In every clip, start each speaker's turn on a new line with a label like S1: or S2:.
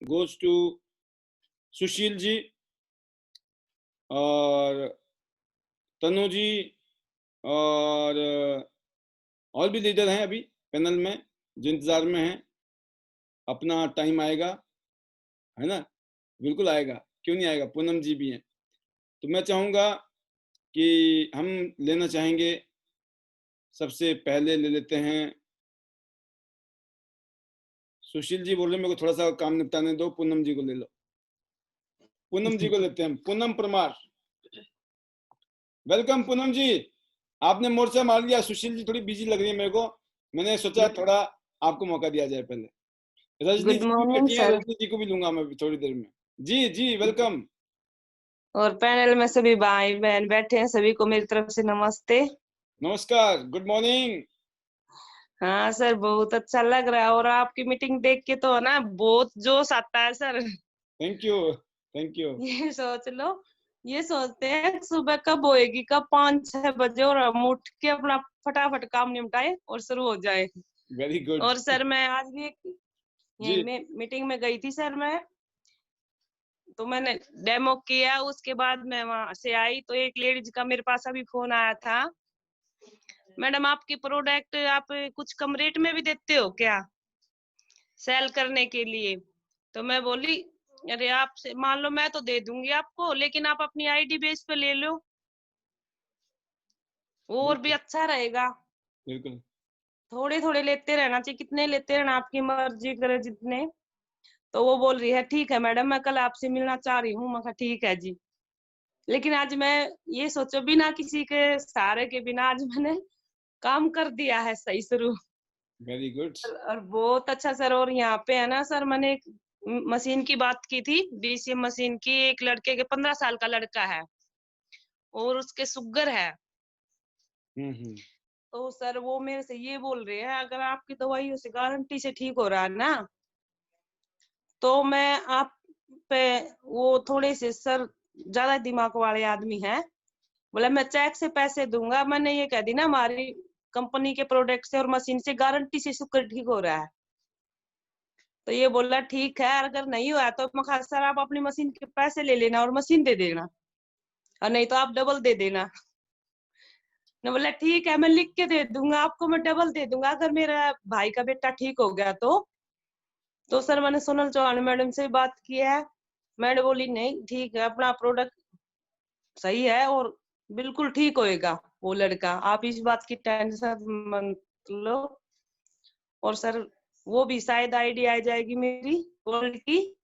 S1: goes to Sushil ji और तनु जी और भी लीडर हैं अभी पैनल में जो इंतजार में हैं। अपना टाइम आएगा, है ना? बिल्कुल आएगा, क्यों नहीं आएगा? पूनम जी भी हैं। तो मैं चाहूंगा कि हम लेना चाहेंगे, सबसे पहले ले लेते हैं सुशील जी। बोल रहे मेरे को थोड़ा सा काम निपटाने दो, पूनम जी को ले लो। पूनम जी को लेते हैं, पूनम परमार। वेलकम पूनम जी, आपने मोर्चा मार लिया। सुशील जी थोड़ी बिजी लग रही है मेरे को, मैंने सोचा थोड़ा आपको मौका दिया जाए पहले। रजनी
S2: गुड
S1: जी भी
S2: मॉर्निंग
S1: बैठी हैं,
S2: सर।
S1: रजनी जी को भी लूंगा मैं थोड़ी देर में। जी जी वेलकम।
S2: और पैनल में सभी भाई बहन बैठे हैं, सभी को मेरी तरफ से नमस्ते।
S1: नमस्कार, गुड मॉर्निंग।
S2: हाँ सर, बहुत अच्छा लग रहा है और आपकी मीटिंग देख के तो है ना बहुत जोश आता है sir.
S1: Thank you, thank you.
S2: ये सोच लो, ये सोचते हैं सुबह कब होएगी, कब 5-6 बजे और हम उठ के अपना फटाफट काम निपटाए और शुरू हो जाए।
S1: Very good.
S2: और सर मैं आज भी यही
S1: जी
S2: में मीटिंग में गई थी सर मैं, तो मैंने डेमो किया। उसके बाद मैं वहां से आई तो एक लेडीज का मेरे पास अभी फोन आया था, मैडम आपकी प्रोडक्ट आप कुछ कम रेट में भी देते हो क्या सेल करने के लिए? तो मैं बोली अरे आपसे मान लो मैं तो दे दूंगी आपको, लेकिन आप अपनी आईडी बेस पे ले लो, और भी
S1: बिल्कुल
S2: अच्छा रहेगा।
S1: बिल्कुल।
S2: थोड़े थोड़े लेते रहना चाहिए, कितने लेते रहना आपकी मर्जी करे जितने। तो वो बोल रही है ठीक है मैडम, मैं कल आपसे मिलना चाह रही हूँ। मैं कहा ठीक है जी। लेकिन आज मैं ये सोचो बिना किसी के सहारे के बिना आज मैंने काम कर दिया है सही शुरू।
S1: Very good.
S2: और बहुत अच्छा सर। और यहाँ पे है ना सर, मैंने एक मशीन की बात की थी, बीसीएम मशीन की। एक लड़के के 15 साल का लड़का है और उसके शुगर है।
S1: हम्म।
S2: तो सर वो मेरे से ये बोल रहे हैं अगर आपकी दवाइयों से गारंटी से ठीक हो रहा है ना, तो मैं आप पे, वो थोड़े से सर ज्यादा दिमाग वाले आदमी हैं, बोला मैं चेक से पैसे दूंगा। मैंने ये कह दी ना हमारी कंपनी के प्रोडक्ट से और मशीन से गारंटी से शुगर ठीक हो रहा है। तो ये बोला ठीक है, अगर नहीं हुआ तो मैं कहा सर आप अपनी मशीन के पैसे ले लेना और मशीन दे देना, और नहीं तो आप डबल दे देना। ने बोला ठीक है मैं लिख के दे दूंगा आपको, मैं डबल दे दूंगा अगर मेरा भाई का बेटा ठीक हो गया तो सर मैंने सोनल चौहान मैडम से बात की है। मैडम बोली नहीं ठीक है, अपना प्रोडक्ट सही है और बिल्कुल ठीक होएगा वो लड़का, आप इस बात की टेंशन मत लो। और सर वो भी शायद आईडी आ जाएगी मेरी गोल्ड की।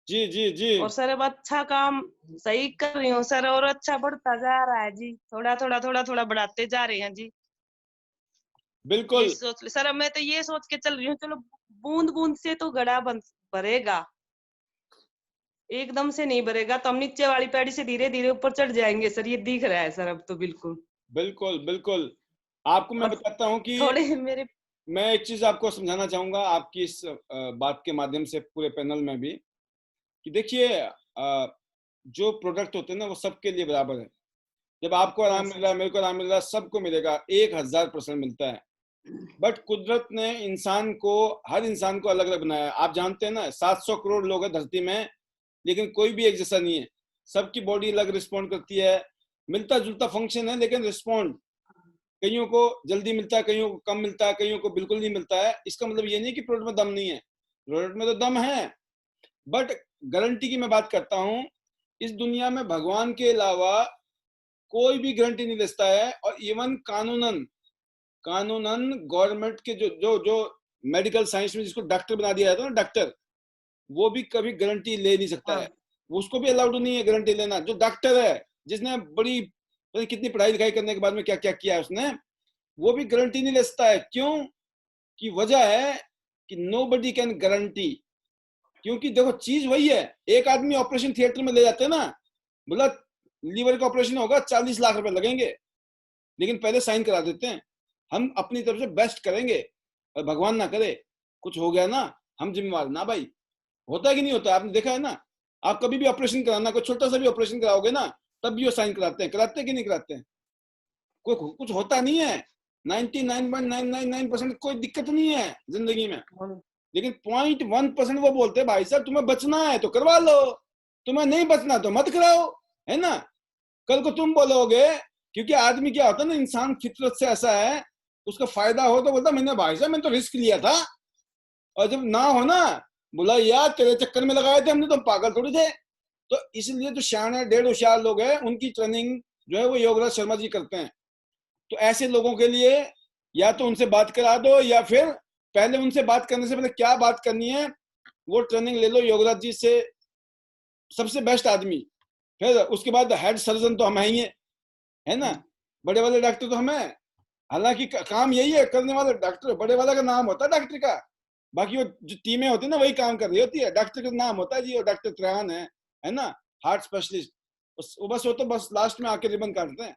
S1: जी जी जी।
S2: और सर अब अच्छा काम सही कर रही हूँ सर, और अच्छा बढ़ता जा रहा है जी, थोड़ा थोड़ा बढ़ाते जा रहे हैं जी। ये
S1: बिल्कुल
S2: सोच सर, अब मैं तो ये सोच के चल रही हूँ चलो बूंद बूंद से तो घड़ा बन भरेगा, एकदम से नहीं भरेगा। तो हम नीचे वाली पैड़ी से धीरे धीरे ऊपर चढ़ जाएंगे सर, ये दिख रहा है सर अब तो बिल्कुल।
S1: बिल्कुल बिल्कुल। आपको मैं
S2: और
S1: बताता हूँ कि
S2: थोड़े मेरे
S1: मैं एक चीज आपको समझाना चाहूंगा आपकी इस बात के माध्यम से पूरे पैनल में भी, कि देखिए जो प्रोडक्ट होते हैं ना वो सबके लिए बराबर है। जब आपको
S2: हाँ
S1: आराम मिल
S2: सर।
S1: रहा है, मेरे को आराम मिल रहा है, सबको मिलेगा, 1000% मिलता है। बट कुदरत ने इंसान को, हर इंसान को अलग अलग बनाया है। आप जानते हैं ना 700 करोड़ लोग हैं धरती में, लेकिन कोई भी एक जैसा नहीं है। सबकी बॉडी अलग रिस्पॉन्ड करती है, मिलता जुलता फंक्शन है लेकिन रिस्पॉन्ड कईयों को जल्दी मिलता है, कईयों को कम मिलता है, कईयों को बिल्कुल नहीं मिलता है। इसका मतलब ये नहीं कि प्रोडक्ट में दम नहीं है, प्रोडक्ट में तो दम है। बट गारंटी की मैं बात करता हूं, इस दुनिया में भगवान के अलावा कोई भी गारंटी नहीं देता है। और इवन कानूनन कानूनन गवर्नमेंट के जो जो जो मेडिकल साइंस में जिसको डॉक्टर बना दिया जाता है ना, डॉक्टर, वो भी कभी गारंटी ले नहीं सकता है।
S2: हाँ
S1: उसको भी अलाउड नहीं है गारंटी लेना। जो डॉक्टर है, जिसने बड़ी कितनी पढ़ाई लिखाई करने के बाद में क्या क्या किया है उसने, वो भी गारंटी नहीं ले सकता है। क्यों? की वजह है कि नो बडी कैन गारंटी। क्योंकि देखो चीज वही है, एक आदमी ऑपरेशन थिएटर में ले जाते हैं ना, बोला लीवर का ऑपरेशन होगा 40 लाख रुपए लगेंगे, लेकिन पहले साइन करा देते हैं हम अपनी तरफ से बेस्ट करेंगे, और भगवान ना करे कुछ हो गया ना, हम जिम्मेवार ना भाई। होता है कि नहीं होता? आपने देखा है ना, आप कभी भी ऑपरेशन कराना, कोई छोटा सा भी ऑपरेशन कराओगे ना, तब भी वो साइन कराते हैं कि नहीं कराते हैं? कोई कुछ होता नहीं है। 99.999% कोई दिक्कत नहीं है जिंदगी में। लेकिन 0.1% वो बोलते हैं भाई साहब तुम्हें बचना है तो करवा लो, तुम्हें नहीं बचना तो मत कराओ, है ना। कल को तुम बोलोगे, क्योंकि आदमी क्या होता है ना, इंसान फितरत से ऐसा है, उसका फायदा हो तो बोलता मैंने भाई साहब मैंने तो रिस्क लिया था, और जब ना हो ना बोला यार तेरे चक्कर में लगाए थे हमने, तो पागल थोड़ी थे। तो इसलिए जो शान डेढ़ होशियार लोग हैं उनकी ट्रेनिंग जो है वो योगराज शर्मा जी करते हैं। तो ऐसे लोगों के लिए या तो उनसे बात करा दो, या फिर पहले उनसे बात करने से पहले क्या बात करनी है वो ट्रेनिंग ले लो योगराज जी से, सबसे बेस्ट आदमी। फिर उसके बाद हेड सर्जन तो हम ही है ना, बड़े वाले डॉक्टर तो हमें, हालांकि काम यही है करने वाले डॉक्टर, बड़े वाले का नाम होता है डॉक्टर का, बाकी वो जो टीमें होती है ना वही काम कर रही होती है, डॉक्टर का नाम होता है जी, वो डॉक्टर त्रयान है ना, हार्ट स्पेशलिस्ट, वो तो बस लास्ट में आके रिबन काटते हैं।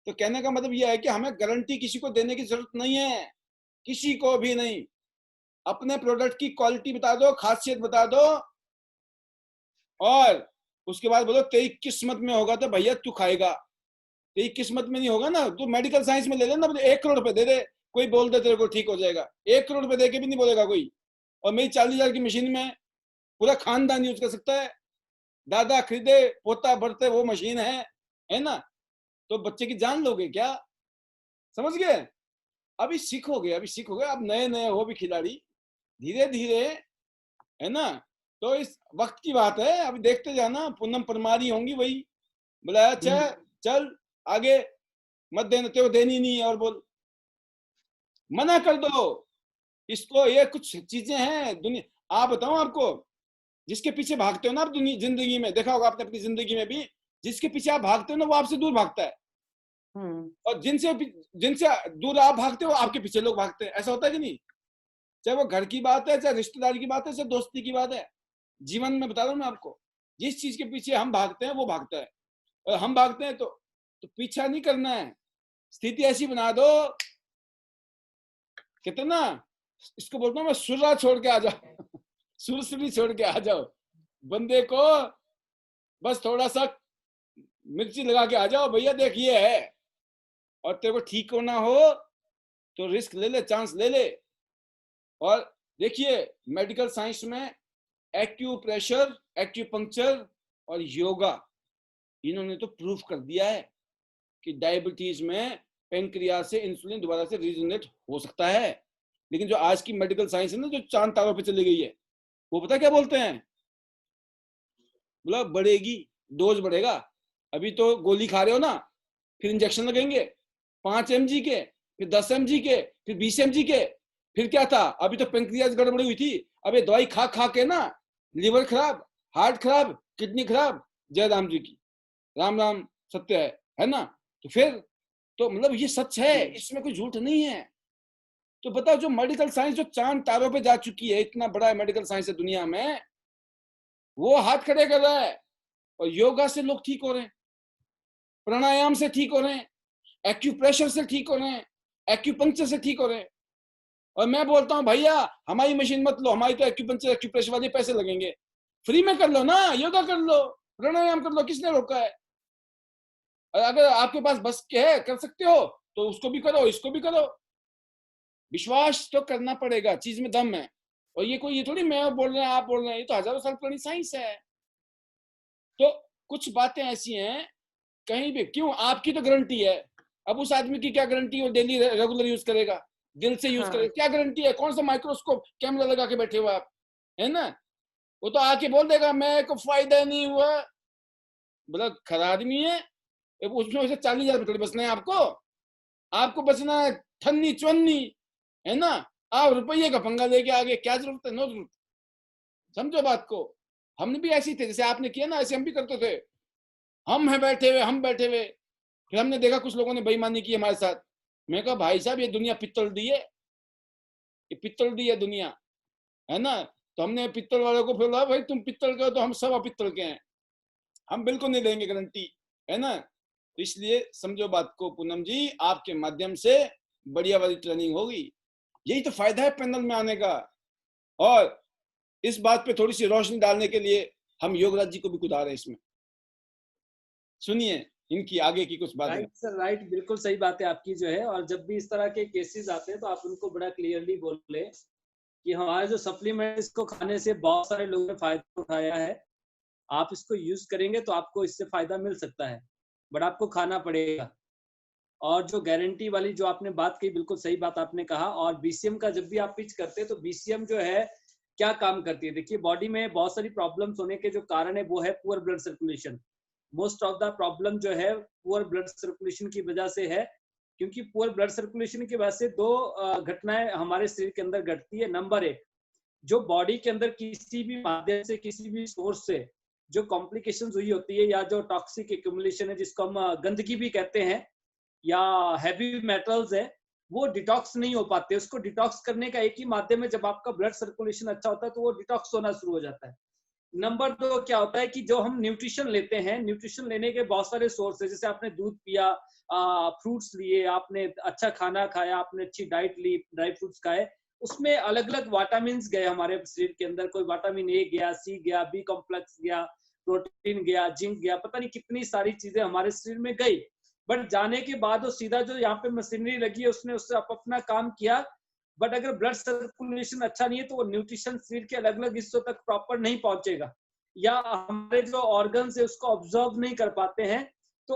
S1: तो कहने का मतलब यह है कि हमें गारंटी किसी को देने की जरूरत नहीं है, किसी को भी नहीं। अपने प्रोडक्ट की क्वालिटी बता दो, खासियत बता दो, और उसके बाद बोलो तेरी किस्मत में होगा तो भैया तू खाएगा, तेरी किस्मत में नहीं होगा ना, तू मेडिकल साइंस में ले लेना, 1 करोड़ रुपए दे दे, कोई बोल दे तेरे को ठीक हो जाएगा, 1 करोड़ रुपए दे के भी नहीं बोलेगा कोई। और मेरी 40,000 की मशीन में पूरा खानदान यूज कर सकता है, दादा खरीदे पोता बढ़ते वो मशीन है ना। तो बच्चे की जान लोगे क्या, समझ गए। अभी सीखोगे, अब नए नए हो भी खिलाड़ी, धीरे धीरे, है ना। तो इस वक्त की बात है, अभी देखते जाना, पूनम परमारी होंगी वही बोला अच्छा चल आगे मत देना, तेरे को देनी नहीं है, और बोल मना कर दो इसको। ये कुछ चीजें हैं दुनिया, आप बताओ आपको, जिसके पीछे भागते हो ना आप दुनिया जिंदगी में, देखा होगा आपने अपनी जिंदगी में भी, जिसके पीछे आप भागते हो ना वो आपसे दूर भागता है, और जिनसे जिनसे दूर आप भागते हो आपके पीछे लोग भागते हैं, ऐसा होता है कि नहीं। चाहे वो घर की बात है, चाहे रिश्तेदारी की बात है, चाहे दोस्ती की बात है, जीवन में बता रहा हूं मैं आपको, जिस चीज के पीछे हम भागते हैं वो भागता है, और हम भागते हैं तो पीछा नहीं करना है, स्थिति ऐसी बना दो, कितना इसको बोलता हूँ मैं, सुरा छोड़ के आ जाओ सुरसुरी छोड़ के आ जाओ, बंदे को बस थोड़ा सा मिर्ची लगा के आ जाओ, भैया देखिए है, और तेरे को ठीक होना हो तो रिस्क ले ले, चांस ले ले। और देखिए मेडिकल साइंस में एक्यूप्रेशर, एक्यूपंक्चर और योगा, इन्होंने तो प्रूफ कर दिया है कि डायबिटीज में पेंक्रियास से इंसुलिन दोबारा से रीजनरेट हो सकता है। लेकिन जो आज की मेडिकल साइंस है ना, जो चांद तारों पे चली गई है, वो पता क्या बोलते हैं, बोला बढ़ेगी, डोज बढ़ेगा, अभी तो गोली खा रहे हो ना, फिर इंजेक्शन लगेंगे 5 mg के, फिर 10 mg के, फिर 20 mg के, फिर क्या था, अभी तो पेंक्रियास गड़बड़ी हुई थी, अब ये दवाई खा खा के ना लिवर खराब, हार्ट खराब, किडनी खराब, जय राम जी की, राम राम सत्य है ना। तो फिर तो मतलब ये सच है, इसमें कोई झूठ नहीं है। तो बताओ जो मेडिकल साइंस जो चांद तारों पे जा चुकी है, इतना बड़ा मेडिकल साइंस है दुनिया में, वो हाथ खड़े कर रहा है, और योगा से लोग ठीक हो रहे हैं, प्राणायाम से ठीक हो रहे हैं, एक्यूप्रेशर से ठीक हो रहे हैं, एक्यूपंक्चर से ठीक हो रहे हैं। और मैं बोलता हूँ भैया हमारी मशीन मत लो, हमारी तो एक्यूपंक्चर एक्यूप्रेशर वाले पैसे लगेंगे, फ्री में कर लो ना, योगा कर लो, प्राणायाम कर लो, किसने रोका है। और अगर आपके पास बस के है कर सकते हो तो उसको भी करो, इसको भी करो, विश्वास तो करना पड़ेगा, चीज में दम है। और ये थोड़ी मैं बोल रहे हैं आप बोल रहे हैं, ये तो हजारों साल पुरानी साइंस है। तो कुछ बातें ऐसी हैं, कहीं भी क्यों, आपकी तो गारंटी है, अब उस आदमी की क्या गारंटी, वो डेली रेगुलर यूज करेगा, दिल से यूज करेगा, क्या गारंटी है, कौन सा माइक्रोस्कोप कैमरा लगा के बैठे हुए आप, है ना। वो तो आके बोल देगा मैं को फायदा नहीं हुआ, बोला खरा आदमी है, उसमें से 40,000 रुपये बचना है आपको, आपको बचना है ठन्नी चवन्नी, है ना। आप रुपये का पंगा लेके आगे, क्या जरूरत है, नो जरूरत। समझो बात को, हमने भी ऐसे थे जैसे आपने किया ना, ऐसे हम भी करते थे, हम हैं बैठे हुए, हम बैठे हुए, फिर हमने देखा कुछ लोगों ने बेईमानी की हमारे साथ, मैं कहा भाई साहब ये दुनिया पित्तल दी है, ये पित्तल दी है दुनिया, है ना। तो हमने पित्तल वालों को फिर बोला भाई तुम पित्तल के हो तो हम सब पित्तल के हैं, हम बिल्कुल नहीं देंगे गारंटी, है ना। तो इसलिए समझो बात को पूनम जी, आपके माध्यम से बढ़िया वाली ट्रेनिंग होगी, यही तो फायदा है पैनल में आने का। और इस बात पे थोड़ी सी रोशनी डालने के लिए हम योगराज जी को भी कुदा रहे हैं इसमें, सुनिए इनकी आगे की कुछ बातें।
S3: राइट सर, राइट, बिल्कुल सही बात है आपकी जो है। और जब भी इस तरह के केसेस आते हैं तो आप उनको बड़ा क्लियरली बोले कि हमारे जो सप्लीमेंट इसको खाने से बहुत सारे लोगों ने फायदा उठाया है। आप इसको यूज करेंगे तो आपको इससे फायदा मिल सकता है, बट आपको खाना पड़ेगा। और जो गारंटी वाली जो आपने बात कही, बिल्कुल सही बात आपने कहा। और बीसीएम का जब भी आप पिच करते हैं तो बीसीएम जो है क्या काम करती है, देखिए बॉडी में बहुत सारी प्रॉब्लम्स होने के जो कारण है वो है poor blood circulation. Most of the problem जो है पुअर ब्लड सर्कुलेशन की वजह से है, क्योंकि पुअर ब्लड सर्कुलेशन की वजह से दो घटनाएं हमारे शरीर के अंदर घटती है। नंबर एक, जो बॉडी के अंदर किसी भी माध्यम से, किसी भी सोर्स से जो कॉम्प्लिकेशंस हुई होती है, या जो टॉक्सिक एक्यूमुलेशन है जिसको हम गंदगी भी कहते हैं, या हैवी मेटल्स है, वो डिटॉक्स नहीं हो पाते। उसको डिटॉक्स करने का एक ही माध्यम है, जब आपका ब्लड सर्कुलेशन अच्छा होता है तो वो डिटॉक्स होना शुरू हो जाता है। नंबर दो क्या होता है कि जो हम न्यूट्रिशन लेते हैं, न्यूट्रिशन लेने के बहुत सारे सोर्स है। जैसे आपने दूध पिया, फ्रूट्स लिए, आपने अच्छा खाना खाया, आपने अच्छी डाइट ली, ड्राई फ्रूट्स खाए, उसमें अलग अलग विटामिन गए हमारे शरीर के अंदर। कोई विटामिन ए गया, सी गया, बी कॉम्प्लेक्स गया, प्रोटीन गया, जिंक गया, पता नहीं कितनी सारी चीजें हमारे शरीर में गई। बट जाने के बाद वो सीधा जो यहाँ पे मशीनरी लगी है उसने उससे अपना काम किया। बट अगर ब्लड सर्कुलेशन अच्छा नहीं है तो वो न्यूट्रिशन शरीर के अलग अलग हिस्सों तक प्रॉपर नहीं पहुंचेगा, या हमारे जो ऑर्गन्स है उसको ऑब्जर्व नहीं कर पाते हैं। तो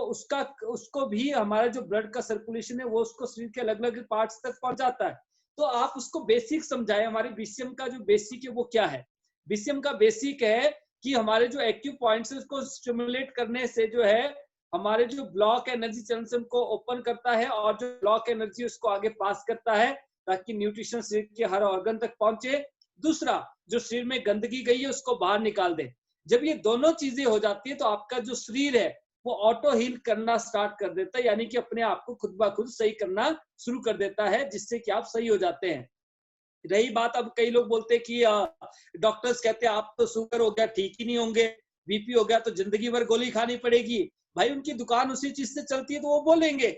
S3: उसको भी हमारा जो ब्लड का सर्कुलेशन है वो उसको शरीर के अलग अलग पार्ट्स तक पहुंचाता है। तो आप उसको बेसिक समझाए, हमारे बीसीएम का जो बेसिक है वो क्या है। बीसीएम का बेसिक है कि हमारे जो एक्टिव पॉइंट्स है उसको स्टिमुलेट करने से जो है हमारे जो ब्लॉक एनर्जी चैनल्स को ओपन करता है, और जो ब्लॉक एनर्जी उसको आगे पास करता है ताकि न्यूट्रिशन शरीर के हर ऑर्गन तक पहुंचे। दूसरा, जो शरीर में गंदगी गई है उसको बाहर निकाल दे। जब ये दोनों चीजें हो जाती है तो आपका जो शरीर है वो ऑटो हील करना स्टार्ट कर देता है, यानी कि अपने आप को खुद ब खुद सही करना शुरू कर देता है, जिससे कि आप सही हो जाते हैं। रही बात, अब कई लोग बोलते हैं कि डॉक्टर्स कहते हैं आप तो शुगर हो गया ठीक ही नहीं होंगे, बीपी हो गया तो जिंदगी भर गोली खानी पड़ेगी। भाई उनकी दुकान उसी चीज से चलती है तो वो बोलेंगे।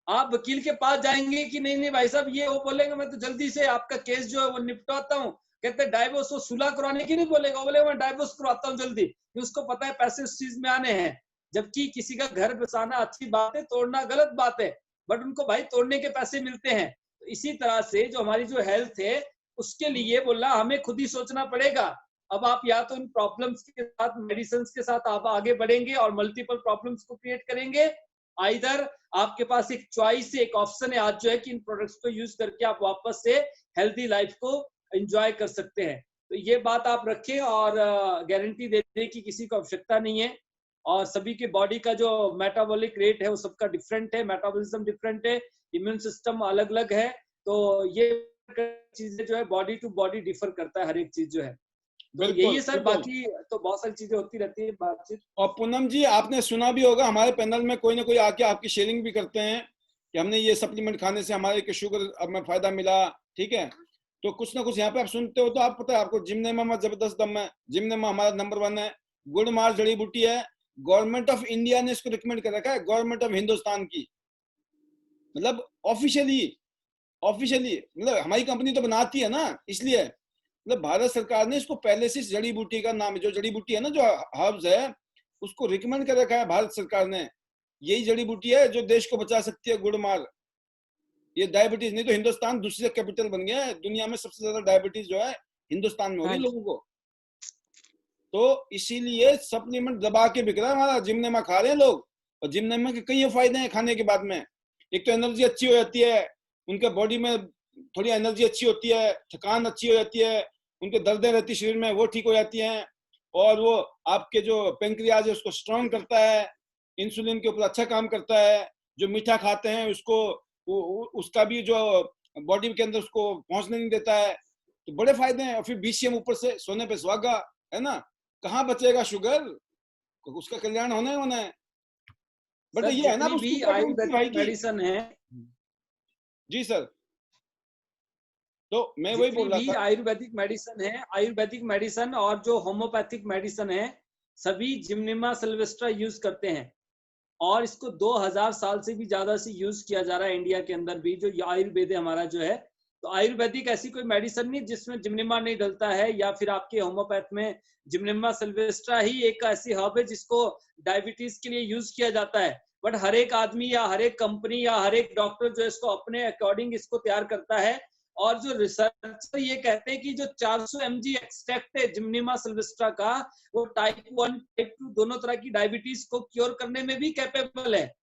S3: आप वकील के पास जाएंगे कि नहीं नहीं भाई साहब ये, वो बोलेंगे मैं तो जल्दी से आपका केस जो है वो निपटाता हूँ। कहते डाइवोर्स, वो सुलह कराने की नहीं बोलेगा, वो बोलेगा मैं डाइवोर्स करवाता हूँ जल्दी, कि उसको पता है पैसे उस चीज में आने हैं। जबकि किसी का घर बसाना अच्छी बात है, तोड़ना गलत बात है, बट उनको भाई तोड़ने के पैसे मिलते हैं। तो इसी तरह से जो हमारी जो हेल्थ है उसके लिए बोला हमें खुद ही सोचना पड़ेगा। अब आप या तो इन प्रॉब्लम्स के साथ, मेडिसिन के साथ आप आगे बढ़ेंगे और मल्टीपल प्रॉब्लम्स को क्रिएट करेंगे, आइदर आपके पास एक चॉइस है, एक ऑप्शन है आज जो है कि इन प्रोडक्ट्स को यूज करके आप वापस से हेल्दी लाइफ को एंजॉय कर सकते हैं। तो ये बात आप रखें, और गारंटी देने की किसी को आवश्यकता नहीं है। और सभी के बॉडी का जो मेटाबॉलिक रेट है वो सबका डिफरेंट है, मेटाबॉलिज्म डिफरेंट है, इम्यून सिस्टम अलग अलग है। तो ये चीजें जो है बॉडी टू बॉडी डिफर करता है हर एक चीज जो है। तो यही है सर, बाकी तो बहुत सारी चीजें होती रहती है बातचीत।
S1: और पूनम जी, आपने सुना भी होगा हमारे पैनल में कोई ना कोई आके आपकी शेयरिंग भी करते हैं कि हमने ये सप्लीमेंट खाने से हमारे शुगर अब में फायदा मिला, ठीक है। तो कुछ ना कुछ यहाँ पे आप सुनते हो तो आप पता है आपको जिमनेमा में जबरदस्त दम है। जिमनेमा हमारा नंबर 1 है, गुड मार्स जड़ी बूटी है, गवर्नमेंट ऑफ इंडिया ने इसको रिकमेंड कर रखा है, गवर्नमेंट ऑफ हिंदुस्तान की, मतलब ऑफिशियली मतलब हमारी कंपनी तो बनाती है ना, इसलिए मतलब भारत सरकार ने इसको पहले से जड़ी बूटी का नाम, जो जड़ी बूटी है ना, जो हर्ब्स है, उसको रिकमेंड कर रखा है भारत सरकार ने। यही जड़ी बूटी है जो देश को बचा सकती है, गुड़माल। ये डायबिटीज, नहीं तो हिंदुस्तान दूसरी कैपिटल बन गया है दुनिया में, सबसे ज्यादा डायबिटीज जो है हिंदुस्तान में हो रही है लोगों को। तो इसीलिए सप्लीमेंट दबा के बिक रहा है हमारा। जिमनेमा खा रहे हैं लोग, और जिमनेमा के कई फायदे हैं खाने के बाद में। एक तो एनर्जी अच्छी हो जाती है, उनके बॉडी में थोड़ी एनर्जी अच्छी होती है, थकान अच्छी हो जाती है, उनके दर्दें रहती शरीर में वो ठीक हो जाती हैं, और वो आपके जो पेंक्रियाज है उसको स्ट्रांग करता है, इंसुलिन के ऊपर अच्छा काम करता है। जो मीठा खाते हैं उसको उसका भी जो बॉडी के अंदर उसको पहुंचने नहीं देता है। तो बड़े फायदे हैं। और फिर बीसीएम ऊपर से, सोने पे सुहागा है ना, कहाँ बचेगा शुगर, उसका कल्याण होना है। बट ये है ना,
S3: भी आयुर्वेदिक मेडिसिन है
S1: जी सर, तो मैं वही बोल रहा था,
S3: आयुर्वेदिक मेडिसिन है, आयुर्वेदिक मेडिसिन और जो होम्योपैथिक मेडिसिन है सभी जिमनेमा सिल्वेस्ट्रा यूज करते हैं, और इसको 2000 साल से भी ज्यादा से यूज किया जा रहा है इंडिया के अंदर भी। जो आयुर्वेद है हमारा जो है, तो आयुर्वेदिक ऐसी कोई मेडिसिन नहीं जिसमें जिमनेमा नहीं डलता है, या फिर आपके होम्योपैथ में जिमनेमा सिल्वेस्ट्रा ही एक ऐसी हर्ब है जिसको डायबिटीज के लिए यूज किया जाता है। बट हर एक आदमी या हर एक कंपनी या हर एक डॉक्टर जो है इसको अपने अकॉर्डिंग इसको तैयार करता है। और जो रिसर्चर ये कहते हैं कि जो 400 mg एक्सट्रैक्ट है जिम्नीमा सिल्वेस्ट्रा का, वो टाइप 1 टाइप 2 दोनों तरह की डायबिटीज को क्योर करने में भी कैपेबल है।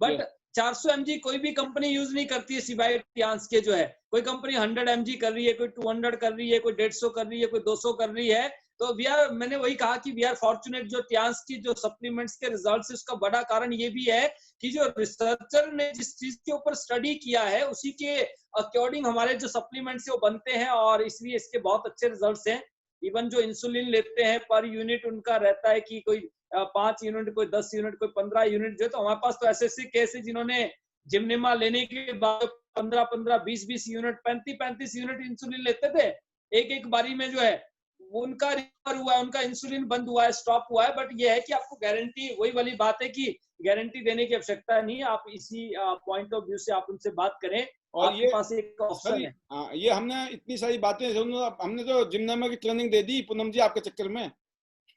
S3: बट 400 mg कोई भी कंपनी यूज नहीं करती है सिवाय टियांस के जो है। कोई कंपनी 100 mg कर रही है, कोई 200 कर रही है, कोई 150 कर रही है, कोई 200 कर रही है। तो मैंने वही कहा कि वी आर फॉर्चुनेट जो टियांस की जो सप्लीमेंट्स के रिजल्ट्स है, उसका बड़ा कारण ये भी है कि जो रिसर्चर ने जिस चीज के ऊपर स्टडी किया है उसी के अकॉर्डिंग हमारे जो सप्लीमेंट्स है वो बनते हैं, और इसलिए इसके बहुत अच्छे रिजल्ट्स हैं। इवन जो इंसुलिन लेते हैं पर यूनिट उनका रहता है कि कोई 5 यूनिट, कोई 10 यूनिट, कोई 15 यूनिट जो है। तो हमारे पास तो ऐसे केस है जिन्होंने जिम्निमा लेने के बाद 15-15, 20-20 यूनिट, 35-35 यूनिट इंसुलिन लेते थे एक बारी में जो है, वो उनका रिकवर हुआ है, उनका इंसुलिन बंद हुआ है, स्टॉप हुआ है। बट ये है कि आपको गारंटी, वही वाली बात है कि गारंटी देने की आवश्यकता नहीं है। आप इसी पॉइंट ऑफ व्यू से आप उनसे बात करें,
S1: और
S3: आपके पास एक ऑप्शन है।
S1: हाँ, ये हमने इतनी सारी बातें हमने तो जिम्नामा की ट्रेनिंग दे दी पूनम जी आपके चक्कर में।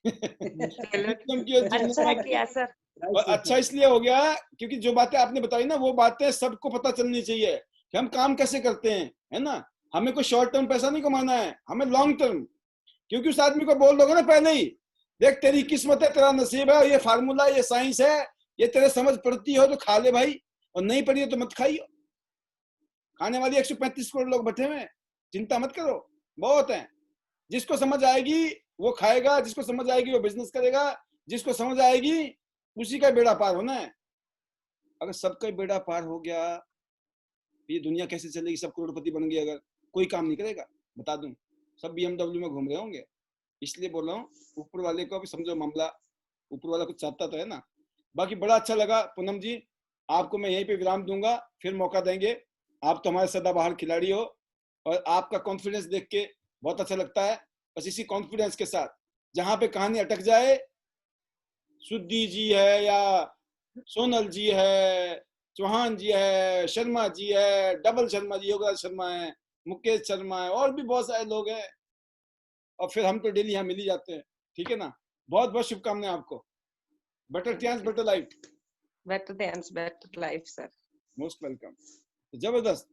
S2: अच्छा किया सर।
S1: और अच्छा इसलिए हो गया क्योंकि जो बातें आपने बताई ना, वो बातें सबको पता चलनी चाहिए कि हम काम कैसे करते हैं, है ना। हमें कोई शॉर्ट टर्म पैसा नहीं कमाना है, हमें लॉन्ग टर्म। क्योंकि उस आदमी को बोल दोगे ना पहले ही, देख तेरी किस्मत है, तेरा नसीब है, ये फार्मूला, ये साइंस है, ये तेरे समझ पड़ती हो तो खा ले भाई, और नहीं पड़ी हो तो मत खाइयो। खाने वाली 135 करोड़ लोग बैठे हुए हैं, चिंता मत करो, बहुत है। जिसको समझ आएगी वो खाएगा, जिसको समझ आएगी वो बिजनेस करेगा, जिसको समझ आएगी उसी का बेड़ा पार होना है। अगर सबका बेड़ा पार हो गया, ये दुनिया कैसे चलेगी? सब करोड़पति बन गए अगर, कोई काम नहीं करेगा, बता दूं। सब BMW में घूम रहे होंगे। इसलिए बोल रहा हूँ, ऊपर वाले को भी समझो मामला, ऊपर वाला कुछ चाहता तो है ना। बाकी बड़ा अच्छा लगा पूनम जी, आपको मैं यहीं पे विराम दूंगा, फिर मौका देंगे। आप तो हमारे सदाबहार खिलाड़ी हो, और आपका कॉन्फिडेंस देख के बहुत अच्छा लगता है। बस इसी कॉन्फिडेंस के साथ जहां पे कहानी अटक जाए, सुद्दी जी है या सोनल जी है, चौहान जी है, शर्मा जी है, डबल शर्मा जी, योगराज शर्मा है, मुकेश शर्मा है, और भी बहुत सारे लोग हैं, और फिर हम तो डेली यहाँ मिल ही जाते हैं। ठीक है ना। बहुत बहुत शुभकामनाएं आपको। Better chance, better life.
S2: Better chance, better life sir.
S1: Most welcome. जबरदस्त।